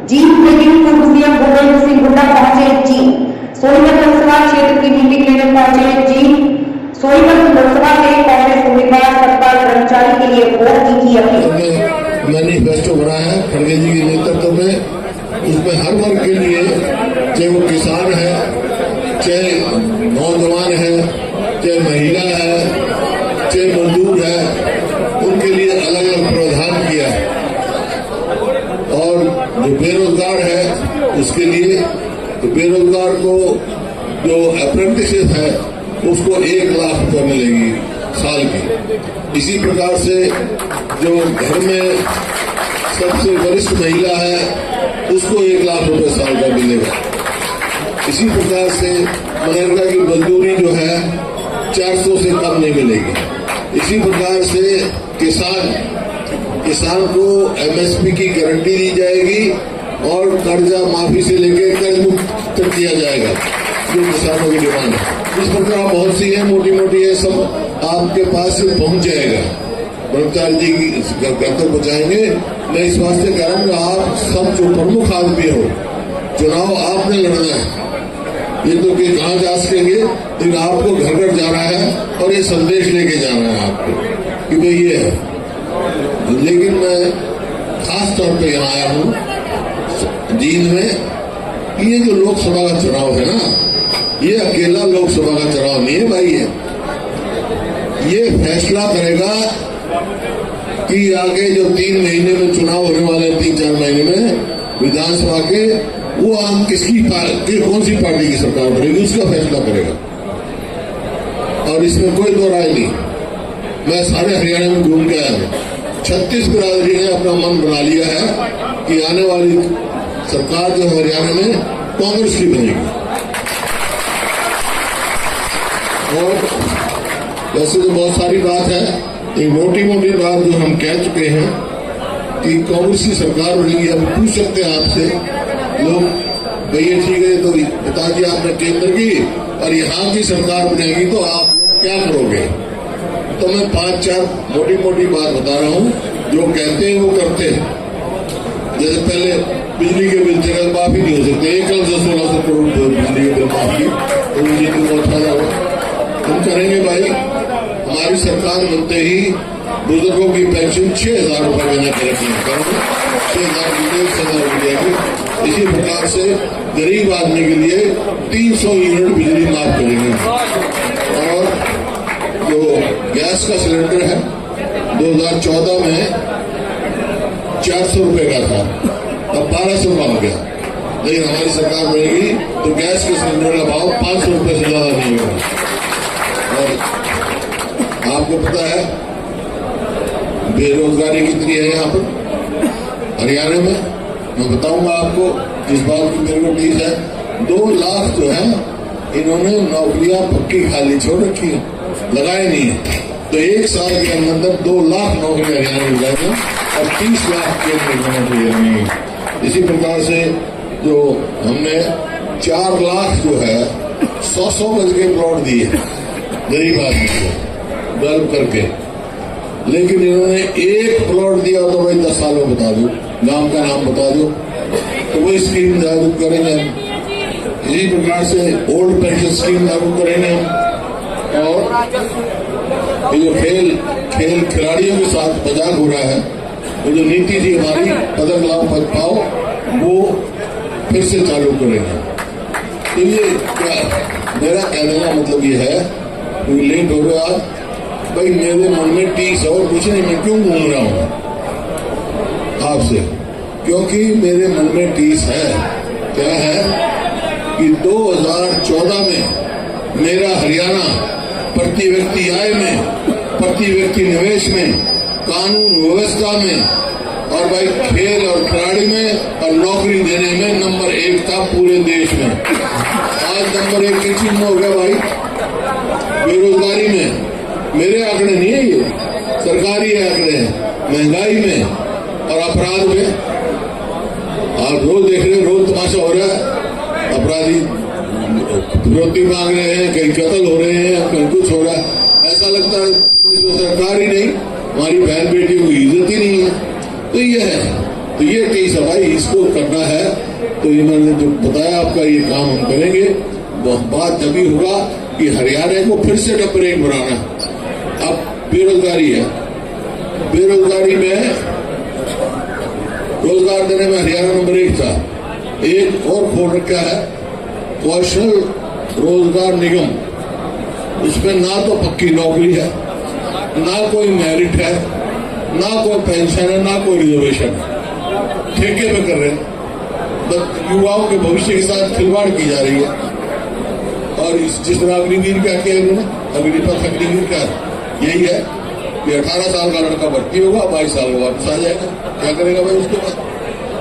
जी लेकिन पूर्व सीएम भूपेंद्र सिंह हुड्डा पहुंचे जी सोनीपत लोकसभा क्षेत्र की मीटिंग लेने पहुंचे जी सोनीपत लोकसभा से कांग्रेस उम्मीदवार सतपाल ब्रह्मचारी के लिए वोट की अपील। मैनिफेस्टो बना है खड़गे जी के नेतृत्व में, उसमें हर वर्ग के लिए, चाहे वो किसान है, चाहे नौजवान है, चाहे महिला है, चाहे मजदूर है, उनके लिए अलग अलग प्रावधान किया है। और जो बेरोजगार है उसके लिए, तो बेरोजगार को जो अप्रेंटिसशिप है उसको 1 लाख रुपए मिलेगी साल की। इसी प्रकार से जो घर में सबसे वरिष्ठ महिला है उसको 1 लाख रुपए साल का मिलेगा। इसी प्रकार से मनरेगा की मजदूरी जो है 400 से कम नहीं मिलेगी। इसी प्रकार से किसान को एमएसपी की गारंटी दी जाएगी और कर्जा माफी से लेकर कर्ज मुक्त किया जाएगा जो किसानों की डिमांड है। इस प्रकार बहुत सी है, मोटी मोटी है, सब आपके पास से पहुंच जाएगा। ब्रह्मचारी जी घर तक पहुंचाएंगे। मैं इस वास्ते कह रहा हूँ आप सब जो प्रमुख आदमी हो, चुनाव आपने लड़ना है। ये तो कि कहाँ जा सकेंगे, लेकिन आपको घर घर जाना है और ये संदेश लेके जाना है आपको कि भाई ये है। लेकिन मैं खास तौर पे यहाँ आया हूँ जींद में। ये जो लोकसभा का चुनाव है ना, ये अकेला लोकसभा का चुनाव नहीं है भाई। ये फैसला करेगा कि आगे जो 3 महीने में चुनाव होने वाले हैं, 3-4 महीने में विधानसभा के, वो आम कौन सी पार्टी की सरकार बनेगी उसका फैसला करेगा। और इसमें कोई दो राय नहीं। मैं सारे हरियाणा में घूम के आया हूँ। 36 बिरादरी ने अपना मन बना लिया है कि आने वाली सरकार जो हरियाणा में कांग्रेस की बनेगी। और वैसे तो बहुत सारी बात है, एक मोटी मोटी बात जो हम कह चुके हैं कि कांग्रेस की सरकार बनेगी। अब पूछ सकते हैं आपसे लोग, भैया ठीक है, तो पिताजी आपने केंद्र की और यहाँ की सरकार बनेगी तो आप क्या करोगे? तो मैं 5-4 मोटी मोटी बात बता रहा हूँ, जो कहते हैं वो करते हैं। जैसे पहले बिजली के बिल थे माफी नहीं हो सकते, 1,1600 करोड़ बिजली के बिल माफी, तो मुझे तो बहुत फायदा हुआ। हम करेंगे भाई, हमारी सरकार बनते ही बुजुर्गों की पेंशन 6,000 रुपए देना करेंगे, 6,000 रुपए। इसी प्रकार से गरीब आदमी के लिए 300 यूनिट बिजली माफ करेंगे। और जो गैस का सिलेंडर है 2014 में 400 रुपए का था, अब 1200 का हो गया। लेकिन हमारी सरकार बनेगी तो गैस के सिलेंडर का भाव 500 रुपए से ज्यादा नहीं होगा। और आपको पता है बेरोजगारी कितनी है यहाँ पर हरियाणा में? मैं बताऊंगा आपको, जिस बात की मेरे को टीस है। 2 लाख जो है इन्होंने नौकरियां पक्की खाली छोड़ रखी है, लगाए नहीं है। तो 1 साल के अंदर 2 लाख नौकरियां हरियाणा में लगाएंगे और 30 लाख केंद्र नौकरी। इसी प्रकार से जो हमने 4 लाख जो है 100 गज के प्लॉट दिए गरीब आदमी को डेवलप करके। लेकिन इन्होंने 1 प्लॉट दिया तो भाई 10 साल में बता दो, गांव का नाम बता दो, तो वही स्कीम लागू करेंगे हम। इसी प्रकार से ओल्ड पेंशन स्कीम लागू करेंगे हम। और ये जो खेल खिलाड़ियों के साथ मजाक हो रहा है, वो जो नीति थी हमारी पदक लाओ पद पाओ, वो फिर से चालू करेंगे। तो ये मेरा कहने का मतलब ये है, लेट हो रहा भाई, मेरे मन में टीस है और कुछ नहीं। मैं क्यों घूम रहा हूं आपसे? क्योंकि मेरे मन में टीस है। क्या है कि 2014 में मेरा हरियाणा प्रति व्यक्ति आय में, प्रति व्यक्ति निवेश में, कानून व्यवस्था में, और भाई खेल और खिलाड़ी में और नौकरी देने में नंबर 1 था पूरे देश में। आज नंबर 1 की चीज में हो गया भाई। बेरोजगारी में मेरे आंकड़े नहीं है, ये सरकारी आंकड़े हैं। महंगाई में और अपराध में आप रोज देख रहे हैं, रोज तमाशा हो रहा है। अपराधी फिरौती मांग रहे हैं, कहीं कत्ल हो रहे हैं, कहीं कुछ हो रहा है। ऐसा लगता है सरकार ही नहीं, हमारी बहन बेटी को इज्जत ही नहीं है। तो ये है तो ये केस है भाई, इसको करना है तो इन्होंने जो बताया आपका ये काम हम करेंगे। बात तभी होगा कि हरियाणा को फिर से नंबर 1 बनाना। अब बेरोजगारी है, बेरोजगारी में रोजगार देने में हरियाणा नंबर 1 था। एक और खोल रखा है कौशल रोजगार निगम, उसमें ना तो पक्की नौकरी है, ना कोई मेरिट है, ना कोई पेंशन है, ना कोई रिजर्वेशन है, ठेके पे कर रहे हैं। युवाओं के भविष्य के साथ खिलवाड़ की जा रही है। और जिस तरह अग्निवीर क्या किया इन्होंने, अग्निपथ अग्निवीर क्या यही है कि 18 साल का लड़का भर्ती होगा, 22 साल में वापस आ जाएगा, क्या करेगा भाई उसके बाद?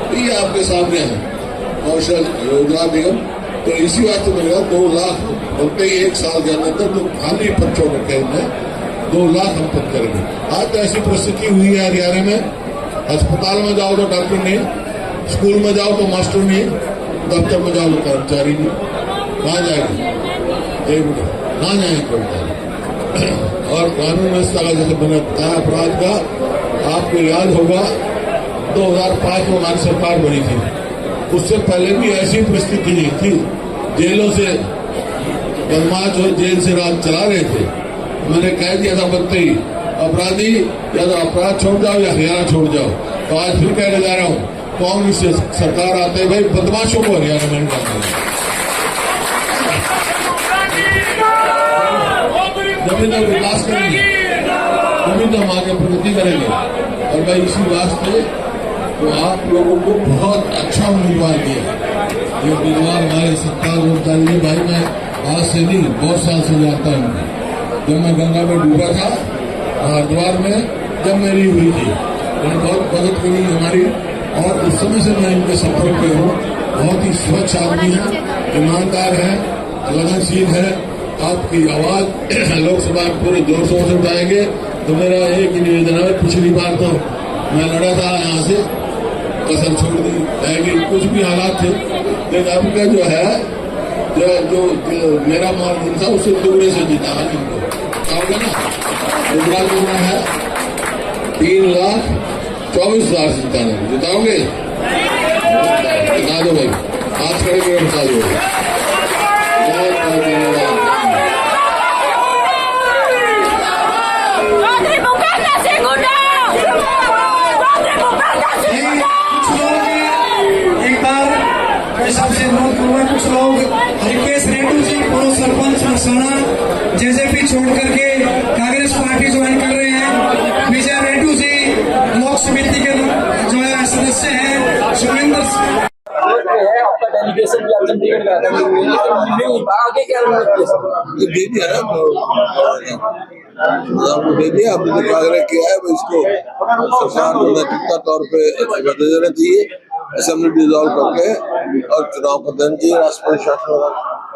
तो ये आपके सामने है कौशल रोजगार निगम। तो इसी बात से मिलेगा 2 लाख बोलते ही 1 साल के अंदर तो खाली पद छोड़ रखे हैं, 2 लाख हम पद करेंगे। आज तो ऐसी परिस्थिति हुई है हरियाणा में, अस्पताल में जाओ तो डॉक्टर नहीं, स्कूल में जाओ तो मास्टर नहीं, दफ्तर में जाओ तो कर्मचारी नहीं। कहाँ जाएंगे? कहाँ जाएंगे कर्मचारी? और कानून व्यवस्था का जैसे मैंने बताया अपराध का, आपको याद होगा 2005 में हमारी सरकार बनी थी, उससे पहले भी ऐसी परिस्थिति थी, जेलों से बदमाश और जेल से राज चला रहे थे। मैंने कह दिया था बनते ही अपराधी या तो अपराध छोड़ जाओ या हरियाणा छोड़ जाओ। तो आज फिर कहने जा रहा हूँ, कांग्रेस से सरकार आते हैं भाई बदमाशों को हरियाणा में निकालना। जमीन तो विकास करेंगे, जमीन तो हम आगे प्रगति करेंगे। और भाई इसी वास्ते तो आप लोगों को बहुत अच्छा उम्मीदवार दिया। ये उम्मीदवार हमारे सरकार कर्मचारी भाई मैं आज से नहीं बहुत साल से जानता हूँ। जब मैं गंगा में डूबा था हरिद्वार में, जब मेरी हुई थी, मैंने बहुत मदद करी हमारी, और उस समय से मैं इनके संपर्क में हूँ। बहुत ही स्वच्छ आदमी है, ईमानदार है, लगनशील है। आपकी आवाज लोकसभा में पूरे जोर शोर से उठाएंगे। तो मेरा एक ही निवेदन है, पिछली बार तो मैं लड़ा था यहाँ से, कसम छोड़ दी कि कुछ भी हालात थे, लेकिन अब का जो है जो मेरा मार्जिन था उससे दुगने से जीता है इनको। कहोगे ना गुजरात में है 3,24,000 जिताओगे? बता दो भाई, हाथ खड़े कर बता दो। एक बार मैं सबसे अनुरोध करूंगा, कुछ लोग हरिकेश रेड्डी जी पूर्व सरपंच नरसाना जेजेपी छोड़ करके कांग्रेस पार्टी ज्वाइन कर रहे हैं। विजय रेड्डी जी लोक समिति के जो है सदस्य हैं। सुरेंद्र आपका डेलीगेशन भी आप चंडीगढ़ गया था, लेकिन आगे क्या दे दिया ना, आपको दे दिया। आपने जो आग्रह किया है इसको सरकार को नैतिकता तौर पे बदल देना चाहिए, असेंबली डिसॉल्व करके और चुनाव कर देना चाहिए, राष्ट्रपति शासन होगा।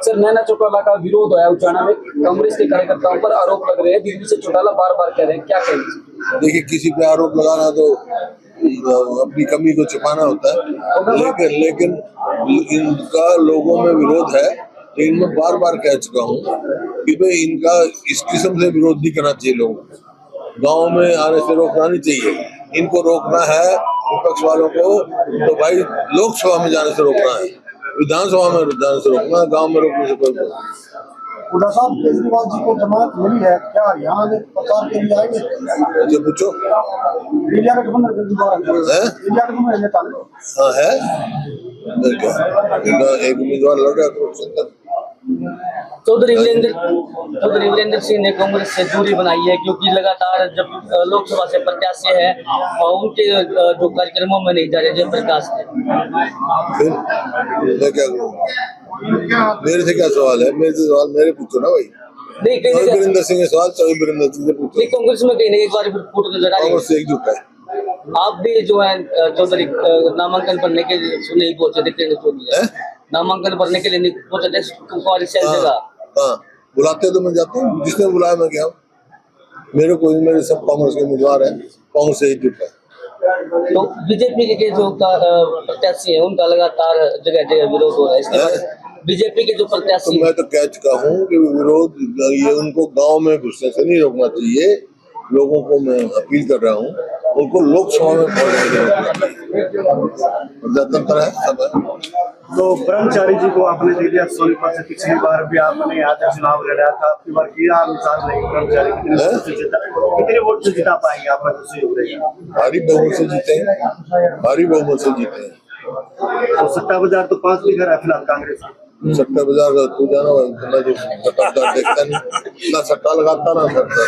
सर नैना चौटाला का विरोध है उच्चारण में, कांग्रेस के कार्यकर्ताओं पर आरोप लग रहे हैं, दिल्ली से चौटाला बार बार कह रहे हैं, क्या कहेंगे? देखिए किसी पे आरोप लगाना तो अपनी कमी को छिपाना होता है, लेकिन इनका लोगों में विरोध है। लेकिन मैं बार बार कह चुका हूँ कि भाई इनका इस किस्म से विरोध नहीं करना चाहिए। लोगों को गाँव में आने से रोकना नहीं चाहिए। इनको रोकना है विपक्ष वालों को तो भाई लोकसभा में जाने से रोकना है, विधानसभा में जाने से रोकना है, गाँव में रोकने से कोई हुड्डा साहब केजरीवाल जी को जमानत मिली है, क्या हरियाणा में प्रचार के लिए आएंगे? जो पूछो इंडिया गठबंधन नेता हाँ है, एक उम्मीदवार लड़ रहा है। चौधरी वीरेंद्र सिंह ने कांग्रेस से दूरी बनाई है, क्योंकि लगातार जब लोकसभा से प्रत्याशी है और उनके जो कार्यक्रमों में नहीं जा रहे जयप्रकाश के। फिर मैं क्या करूँ? मेरे से क्या सवाल है? मेरे से सवाल मेरे पूछो ना भाई। नहीं वीरेंद्र सिंह सवाल वीरेंद्र सिंह से पूछो। कांग्रेस में कहीं नहीं एक बार फूट नजर आ रही है, एकजुट है। आप भी जो है चौधरी नामांकन भरने के नहीं पहुंचे थे, नामांकन भरने के लिए नहीं पहुंचे थे जगह। हाँ बुलाते तो मैं जाता हूँ, जिसने बुलाया मैं गया। मेरे सब कांग्रेस के उम्मीदवार है, कांग्रेस से एकजुट है। तो बीजेपी के जो प्रत्याशी है उनका लगातार जगह जगह विरोध हो रहा है, इसके बीजेपी के जो प्रत्याशी तो मैं तो कह चुका हूँ कि विरोध ये उनको गांव में घुसने से नहीं रोकना चाहिए। लोगों को मैं अपील कर रहा हूँ उनको लोकसभा में पहुंचने प्रजातंत्र है, सब है। तो ब्रह्मचारी जी को आपने दे दिया सोनीपत से, पिछली बार भी आपने यहाँ से चुनाव लड़ा था, आपकी बार किया मिसाल नहीं, ब्रह्मचारी कितने वोट से जिता पाएंगे आपका जो सहयोग रहेगा? भारी बहुमत से जीते हैं, भारी बहुमत से जीते हैं। तो सट्टा बाजार तो 5 दिख रहा है फिलहाल कांग्रेस का। सट्टा बाजार का तू जाना भाई, जो सट्टा बाजार देखता नहीं, ना सट्टा लगाता ना सट्टा